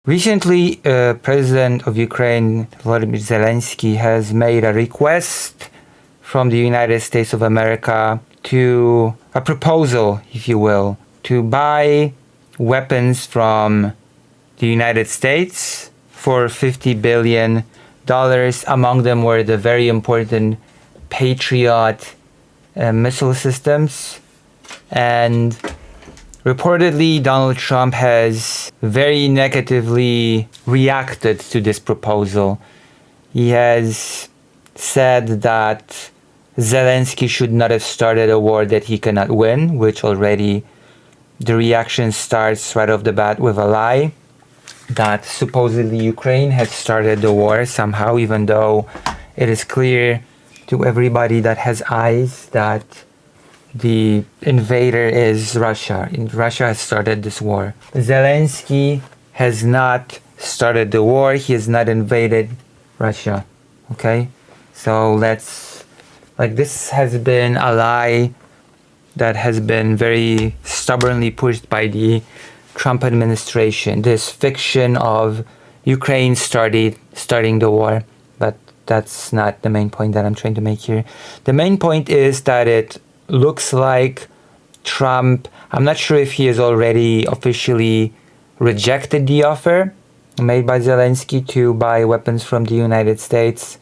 Recently, President of Ukraine, Volodymyr Zelensky, has made a request from the United States of America a proposal, if you will, to buy weapons from the United States for $50 billion. Among them were the very important Patriot missile systems. And reportedly, Donald Trump has very negatively reacted to this proposal. He has said that Zelensky should not have started a war that he cannot win, which already the reaction starts right off the bat with a lie, that supposedly Ukraine has started the war somehow, even though it is clear to everybody that has eyes that the invader is Russia. Russia has started this war. Zelensky has not started the war. He has not invaded Russia. Okay? So this has been a lie that has been very stubbornly pushed by the Trump administration. This fiction of Ukraine starting the war. But that's not the main point that I'm trying to make here. The main point is that it looks like Trump, I'm not sure if he has already officially rejected the offer made by Zelensky to buy weapons from the United States,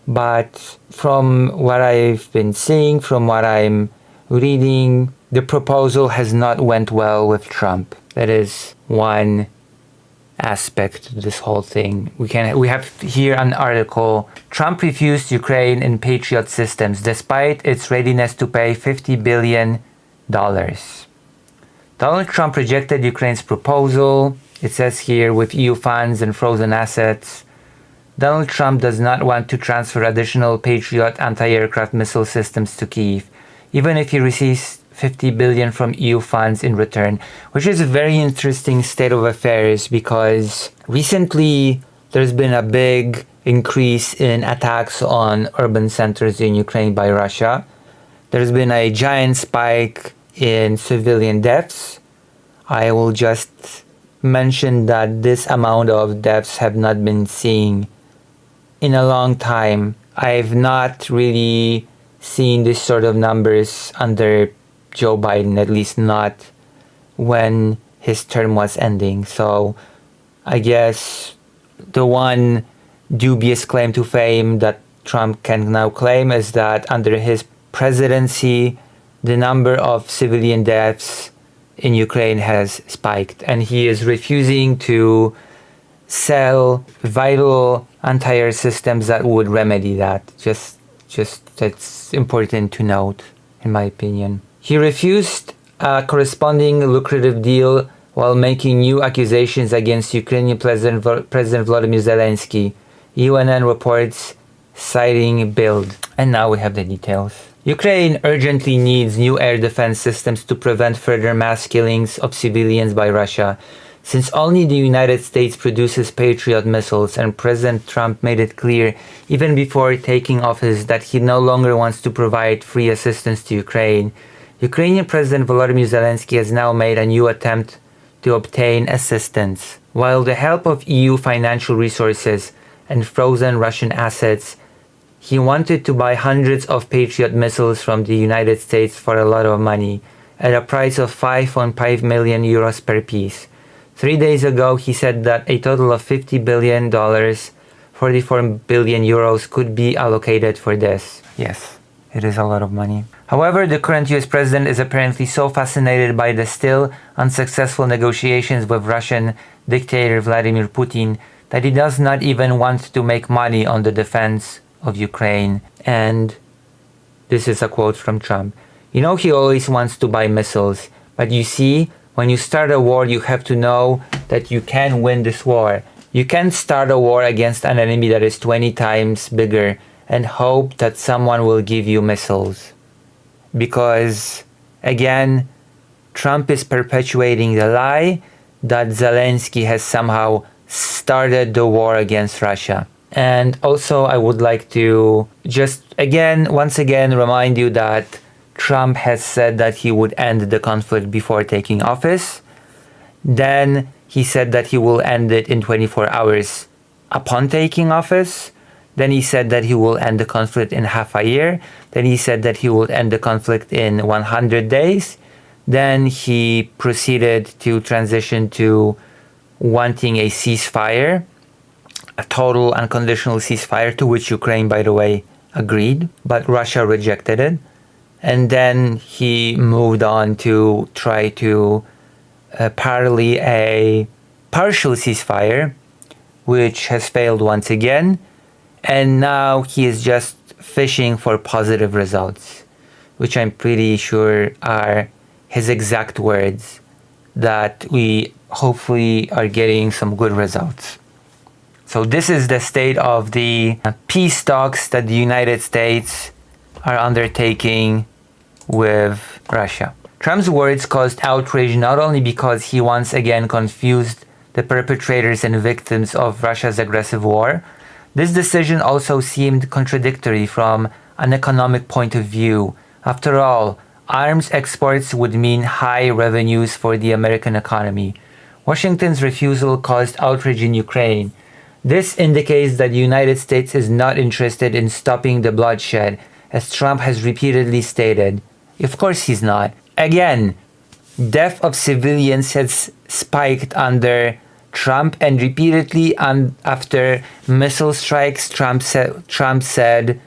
but from what I've been seeing, from what I'm reading, the proposal has not went well with Trump. That is one aspect to this whole thing. We have here an article. Trump refused Ukraine in Patriot systems despite its readiness to pay $50 billion. Donald Trump rejected Ukraine's proposal. It says here, with EU funds and frozen assets. Donald Trump does not want to transfer additional Patriot anti-aircraft missile systems to Kyiv, even if he receives $50 billion from EU funds in return, which is a very interesting state of affairs because recently there's been a big increase in attacks on urban centers in Ukraine by Russia. There's been a giant spike in civilian deaths. I will just mention that this amount of deaths have not been seen in a long time. I've not really seen this sort of numbers under Joe Biden, at least not when his term was ending. So I guess the one dubious claim to fame that Trump can now claim is that under his presidency, the number of civilian deaths in Ukraine has spiked, and he is refusing to sell vital anti-air systems that would remedy that. Just that's important to note, in my opinion. He refused a corresponding lucrative deal while making new accusations against Ukrainian President Volodymyr Zelensky, UNN reports citing Bild. And now we have the details. Ukraine urgently needs new air defense systems to prevent further mass killings of civilians by Russia, since only the United States produces Patriot missiles, and President Trump made it clear even before taking office that he no longer wants to provide free assistance to Ukraine. Ukrainian President Volodymyr Zelensky has now made a new attempt to obtain assistance. While the help of EU financial resources and frozen Russian assets, he wanted to buy hundreds of Patriot missiles from the United States for a lot of money, at a price of 5.5 million euros per piece. 3 days ago, he said that a total of $50 billion, 44 billion euros could be allocated for this. Yes, it is a lot of money. However, the current US president is apparently so fascinated by the still unsuccessful negotiations with Russian dictator Vladimir Putin that he does not even want to make money on the defense of Ukraine. And this is a quote from Trump. You know, he always wants to buy missiles, but you see, when you start a war, you have to know that you can win this war. You can't start a war against an enemy that is 20 times bigger and hope that someone will give you missiles. Because, again, Trump is perpetuating the lie that Zelensky has somehow started the war against Russia. And also, I would like to just once again remind you that Trump has said that he would end the conflict before taking office. Then he said that he will end it in 24 hours upon taking office. Then he said that he will end the conflict in half a year. Then he said that he will end the conflict in 100 days. Then he proceeded to transition to wanting a ceasefire, a total unconditional ceasefire, to which Ukraine, by the way, agreed, but Russia rejected it. And then he moved on to try to parley a partial ceasefire, which has failed once again. And now he is just fishing for positive results, which I'm pretty sure are his exact words, that we hopefully are getting some good results. So this is the state of the peace talks that the United States are undertaking with Russia. Trump's words caused outrage not only because he once again confused the perpetrators and victims of Russia's aggressive war. This decision also seemed contradictory from an economic point of view. After all, arms exports would mean high revenues for the American economy. Washington's refusal caused outrage in Ukraine. This indicates that the United States is not interested in stopping the bloodshed, as Trump has repeatedly stated. Of course he's not. Again, death of civilians has spiked under Trump, and repeatedly after missile strikes, Trump said,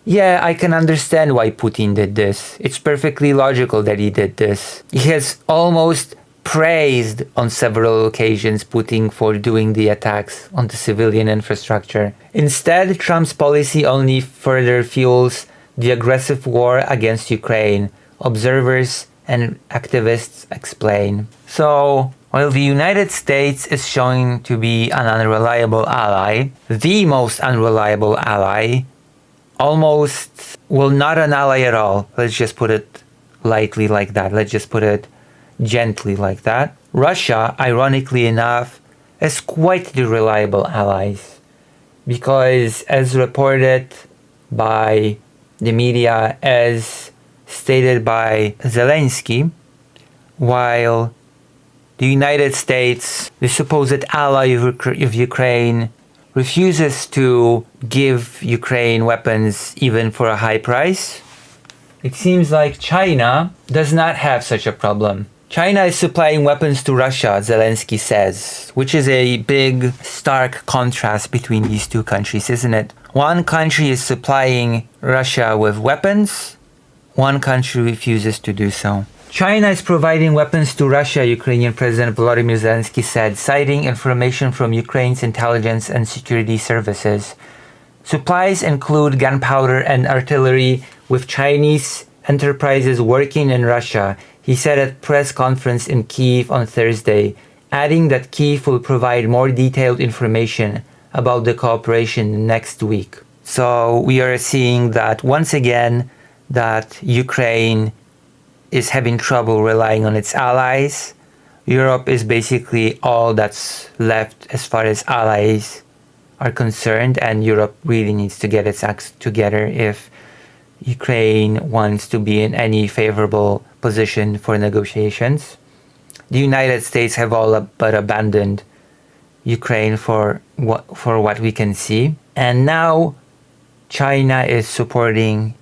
yeah, I can understand why Putin did this. It's perfectly logical that he did this. He has almost praised on several occasions Putin for doing the attacks on the civilian infrastructure. Instead, Trump's policy only further fuels the aggressive war against Ukraine, observers and activists explain. So, while the United States is showing to be an unreliable ally, the most unreliable ally, almost, well, not an ally at all. Let's just put it lightly like that. Let's just put it gently like that. Russia, ironically enough, is quite the reliable allies, because as reported by the media, as stated by Zelensky, while the United States, the supposed ally of Ukraine, refuses to give Ukraine weapons even for a high price, it seems like China does not have such a problem. China is supplying weapons to Russia, Zelensky says, which is a big, stark contrast between these two countries, isn't it? One country is supplying Russia with weapons, one country refuses to do so. China is providing weapons to Russia, Ukrainian President Volodymyr Zelensky said, citing information from Ukraine's intelligence and security services. Supplies include gunpowder and artillery, with Chinese enterprises working in Russia, he said at a press conference in Kyiv on Thursday, adding that Kyiv will provide more detailed information about the cooperation next week. So we are seeing that once again, that Ukraine is having trouble relying on its allies. Europe is basically all that's left as far as allies are concerned, and Europe really needs to get its acts together if Ukraine wants to be in any favorable position for negotiations. The United States have all but abandoned Ukraine for what we can see. And now China is supporting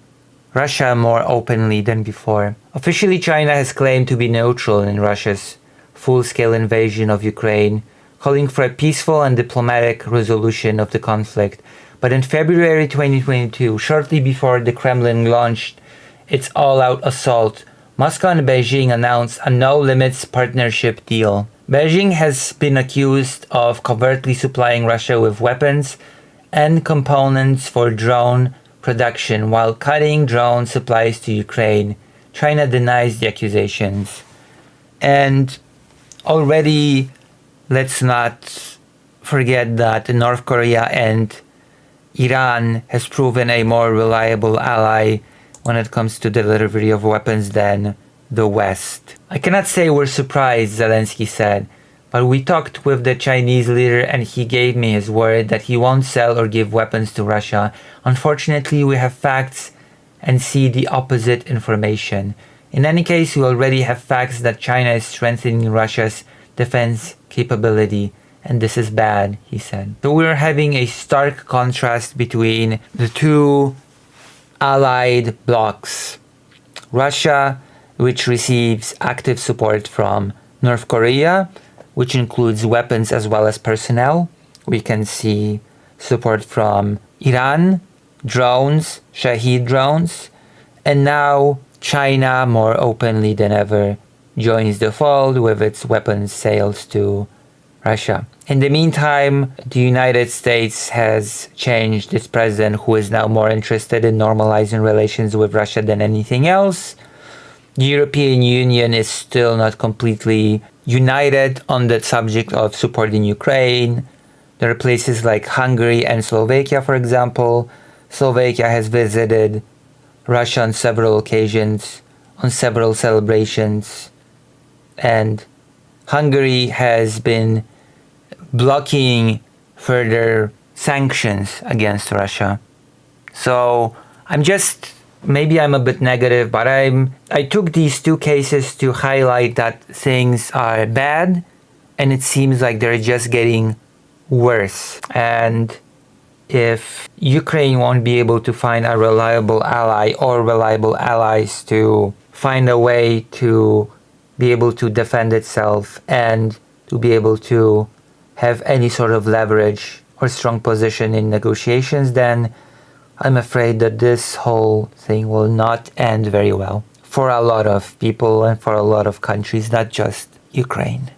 Russia more openly than before. Officially, China has claimed to be neutral in Russia's full-scale invasion of Ukraine, calling for a peaceful and diplomatic resolution of the conflict. But in February 2022, shortly before the Kremlin launched its all-out assault, Moscow and Beijing announced a no-limits partnership deal. Beijing has been accused of covertly supplying Russia with weapons and components for drone production while cutting drone supplies to Ukraine. China denies the accusations. And already, let's not forget that North Korea and Iran has proven a more reliable ally when it comes to delivery of weapons than the West. I cannot say we're surprised, Zelensky said, but we talked with the Chinese leader and he gave me his word that he won't sell or give weapons to Russia. Unfortunately, we have facts and see the opposite information. In any case, we already have facts that China is strengthening Russia's defense capability, and this is bad, he said. So we're having a stark contrast between the two allied blocs. Russia, which receives active support from North Korea, which includes weapons as well as personnel. We can see support from Iran, drones, Shahed drones, and now China more openly than ever joins the fold with its weapons sales to Russia. In the meantime, the United States has changed its president, who is now more interested in normalizing relations with Russia than anything else. The European Union is still not completely united on the subject of supporting Ukraine. There are places like Hungary and Slovakia, for example. Slovakia has visited Russia on several occasions, on several celebrations, and Hungary has been blocking further sanctions against Russia. So maybe I'm a bit negative, but I took these two cases to highlight that things are bad, and it seems like they're just getting worse. And if Ukraine won't be able to find a reliable ally or reliable allies to find a way to be able to defend itself and to be able to have any sort of leverage or strong position in negotiations, then I'm afraid that this whole thing will not end very well for a lot of people and for a lot of countries, not just Ukraine.